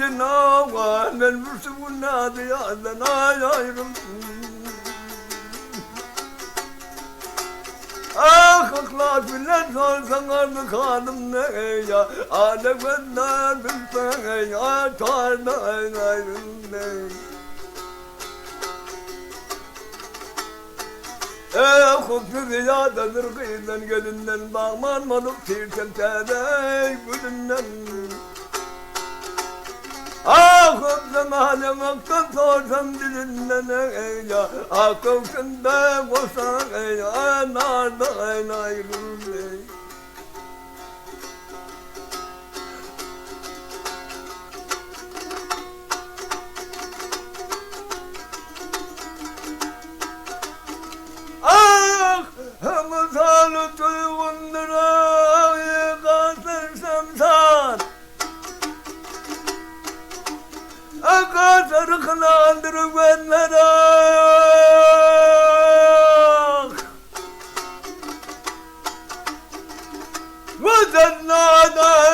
elin avan ben vursun nadı yazdan ayrıldım. Ah akla filan sorsan ardı kanım ne ya Âle benden bilsen ya Tardan ayrıldım. Koptu ziyadedir kıyıdan gelinden Bağmanmadık tirken tedey gülünden. Koptu mahalemaktan sorsam dilinden ya Kopsundan koşsan ya Nardan ayrıldım. Hamzalı tuygundıra kasır samsan Kasır kılandır benlere Vatannadan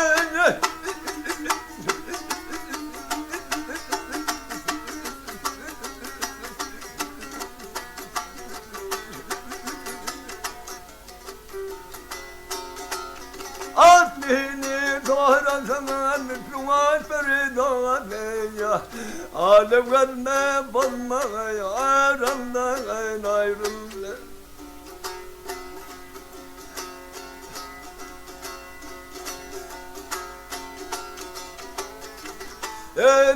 Aslini doğrasımın Şuan feridan ya Alevlerine bulmaya aramdan ayrıldı.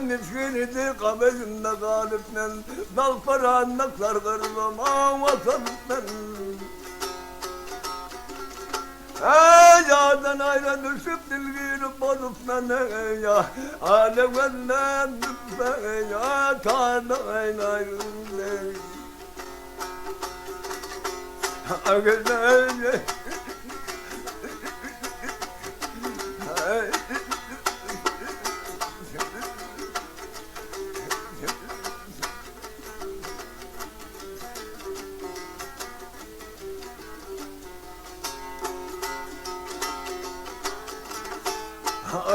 Miskinidi kabezinde galipten Dal paranlıklar kırmama vatanından. Yadan ayran düşüp dilgiri bozup beni ya Alevenden düşme ya Tanrı'nın ayrıldı.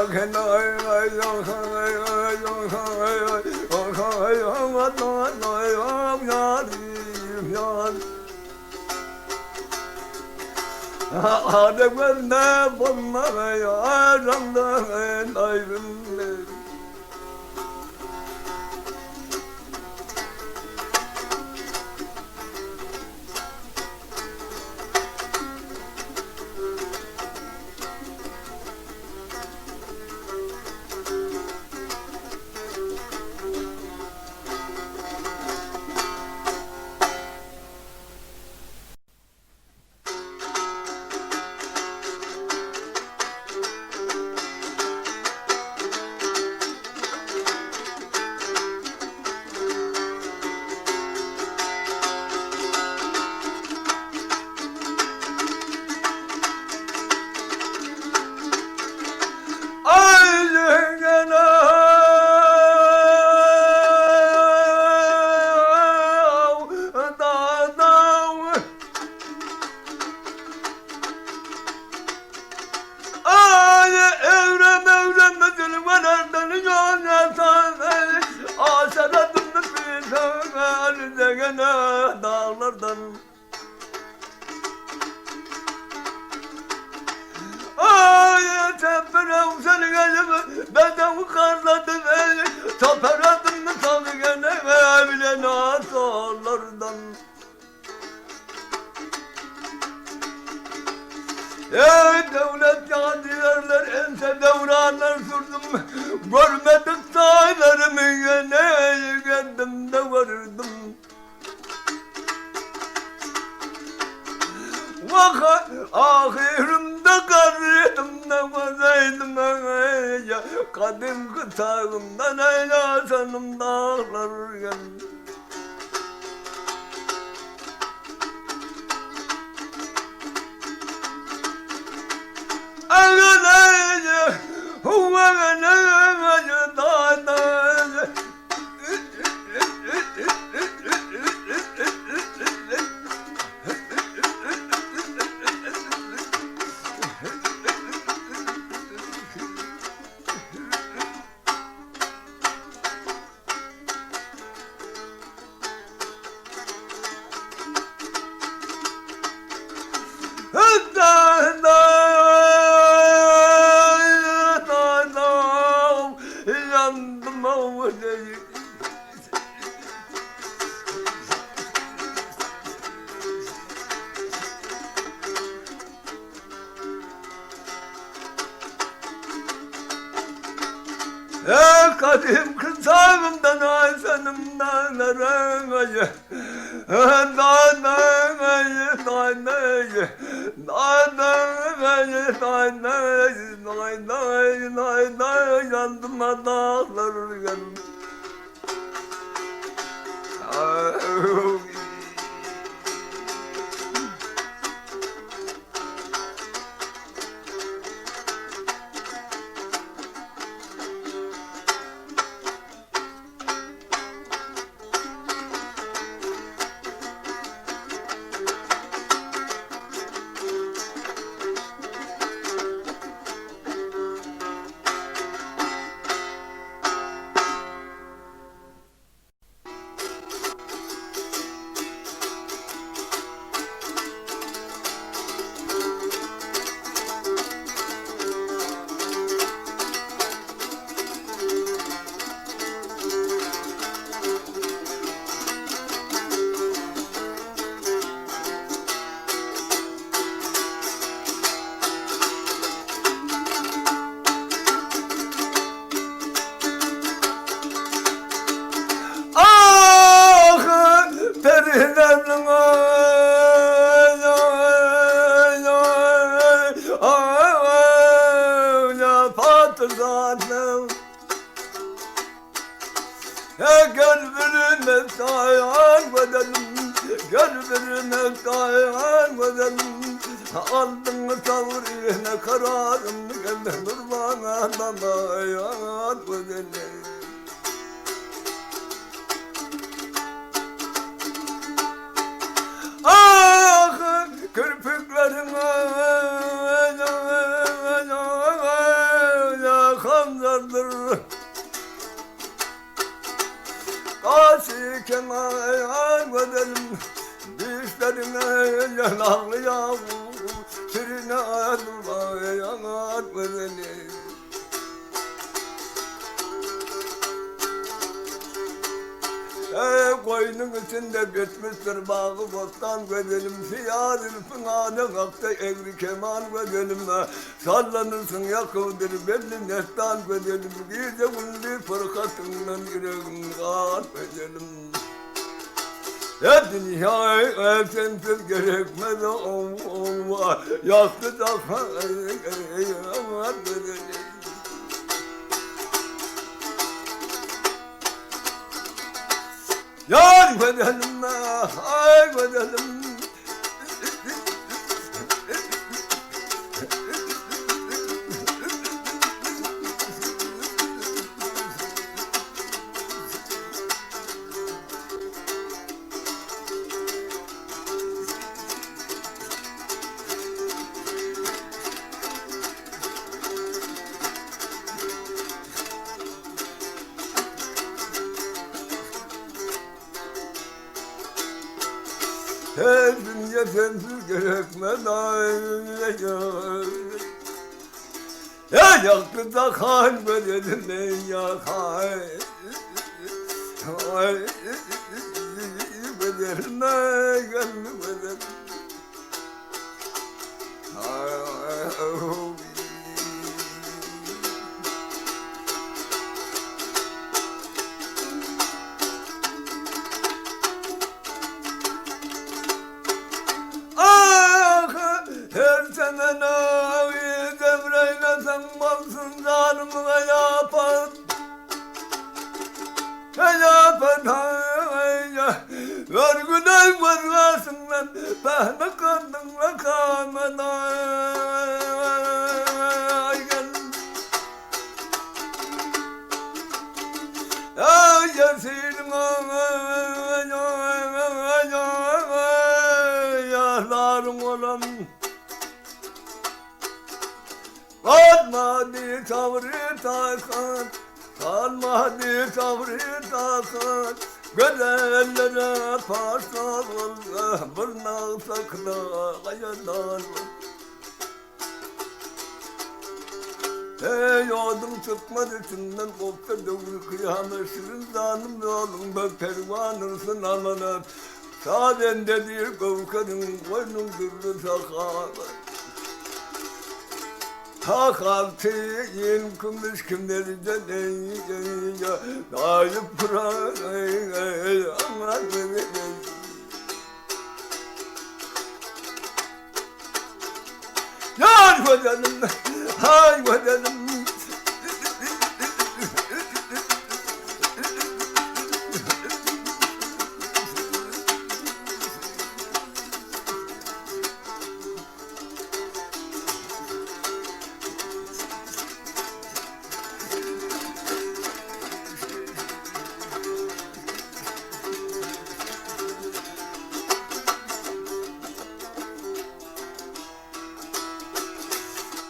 Ağzına Adem'e bulmaya aramdan ayrıldı. Dağlardan ay teperim seni gelip beden karladım toperadım tabi gene bile nasorlardan. Ey devlet cadiyerler ense devranlar sürdüm görmedik saylarımı gene kendim de varırdım. Vaka ahirimde karıydım ne vazaydım ya kadim kıtağımdan eylasanım dağlar gel. Ağlayı huvanı dağlar Kadim kızağımdan aysanımdan arangayı yandım adaklar yandım. Gönlüme dayan bedenim, gönlüme dayan bedenim. Aldın tavrine kararım, gel dur bana dayan bedenim. Ah kirpiklerine kanlardır. Karşı kenar bedelim, dişlerine yanarlı yavrum, sürüne ayrılmaya yanar bedelim. Koynun içinde bitmiştir bağı bostan bedelim, siyah ırfın akta egri keman bedelim. Sallanırsın yakıldır belli nestan bedelim, gece gündüz fırkatından yüreğim kağıt bedelim. Dünyayı sensiz gerekmez olma, yaktı da yaman bedelim. Yar bedelim, ay bedelim. Her dünya sensiz gerekmez ya yaktı da kan bedelim ben yakay bedeline gönlüm bedelim. Her sene navi devreyle sen balsın canımı yapar. Yapar hayya. Vergüden varlasınlar. Bahne kandınla kamena. Ay yasirim yahlarım olan. Kalmadı tavrı takat, kalmadı tavrı takat. Gözellere parsal bırnak sakla kayadan. Yodum çıkmadı içinden koptu dövür kıyamet. Şirin zanım yolum bak pervanırsın amanat. Sağden dediği kovkarın koynun dırdı sakal. Hakaltıyın kumuş kimlerden ya dayıp pırayı anladım. Yar vatanım, hay vatanım.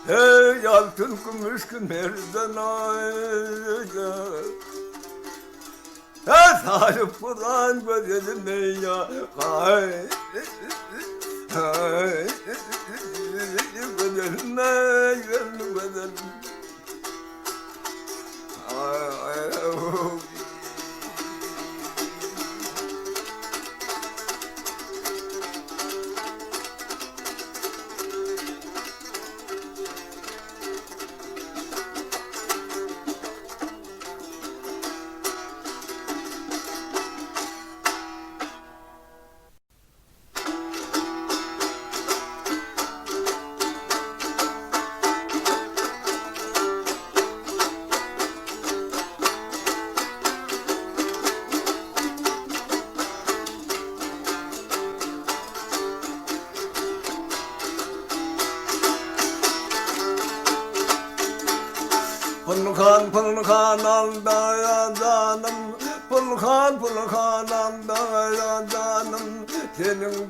Hey altın kumuş nereden ayya? Ya sarıp Kur'an gözüme ya. Hay hay gözüme gözüm. Ay Pulkan anda canım, pulkan anda canım. Senin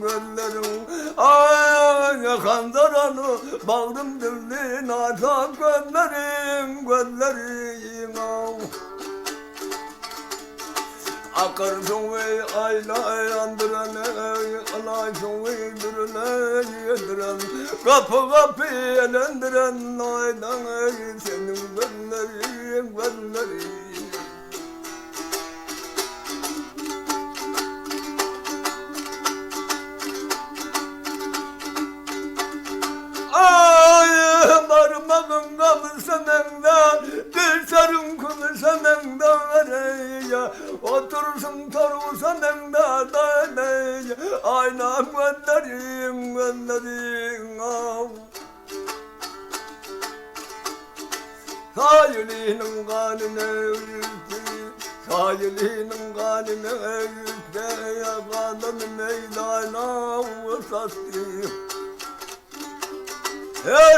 göllerin, ay yakandaranı, bağrım dilin atan göllerin. Akarsın ve aylandıran, alaysın ve dürülen, kapı elendiren, aydan senin göllerin. Ay parmağın kapısanında, düşerim kılısanında ya. Otursun torusanında da ya. Ayna gönderin Sayılının kanını yüzde, sayılının kanını yüzde, yakanın meydana sastı.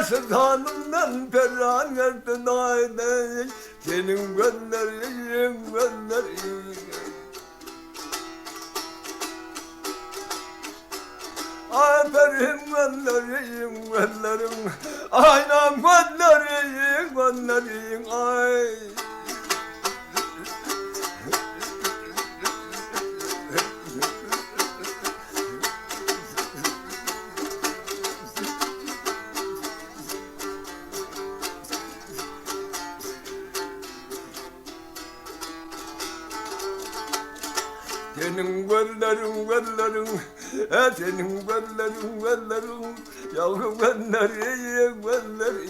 Sultanımdan perran verdin ayda, senin gönlerin. Aferin gönlerin, aynam gönlerin, ay. Senin göllerin, senin göllerin, yavrum göllerin.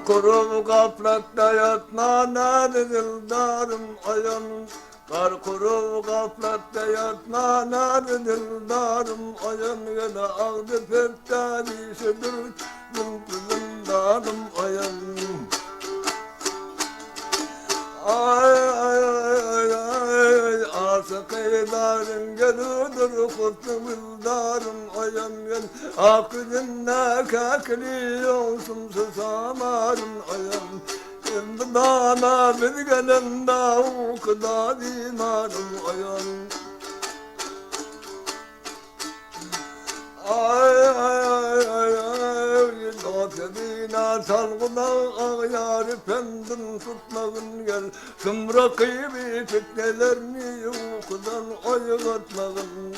Kuru gaflette yatma nerede dildarım ayan. Kar kuru gaflette yatma nerede dildarım ayan. Yine ağdı pekten işidir dildarım ayan. Ay asıkıların gelidir kutlu bildarım ayan gel. Akılınla kakli olsun susamarım ayan. Şimdi bana bir gelen da o kadar imanım ayan. Ay ay ay ay ay Dağ salgına ağyar efendim tutmağın gel tüm rakibi fitnelerini uykudan ayıgatmağın.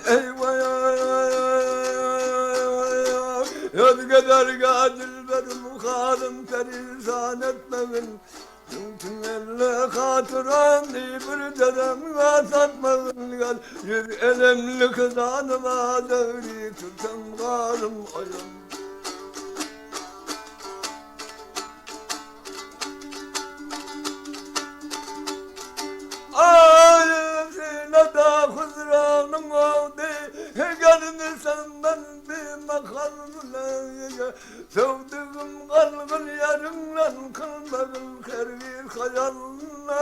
Eyvah ay ay ay ay Yadgeder gadil benim halim perişan etmegin. Tüm elle hatıran bir derem satmağın gel. Bir elemli kızanıma devri tutam karım ayım. Ayesine da huzranım oldu. Gelini senden bir makalımla sevdiğim kalbin yarımla kılmadın her bir hayalına.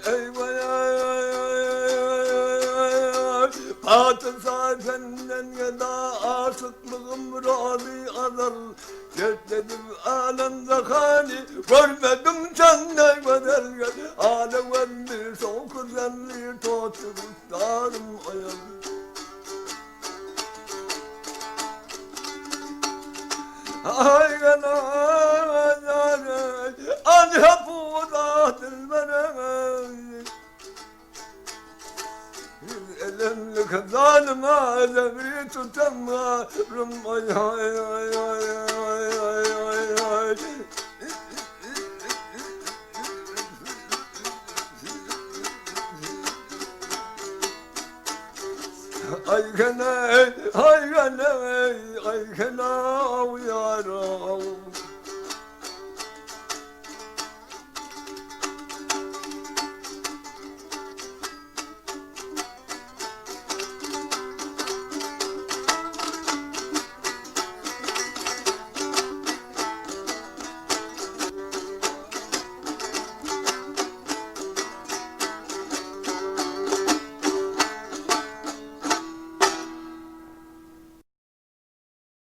Eyvah ay ay ay ay Fatır sahibenden ya da aşıklığım razı azal. Gezledim alemde hali görmedim senden bedel gel. Alemde son güzelliği tutuşlarım ayağım. Ay gel ay ay ay Anne bu da dilberim. Elimli kazanıma devri tutamıyorum. Ay ay ay ay ay ay ay ay Ay gene ay gene ay gene yaram.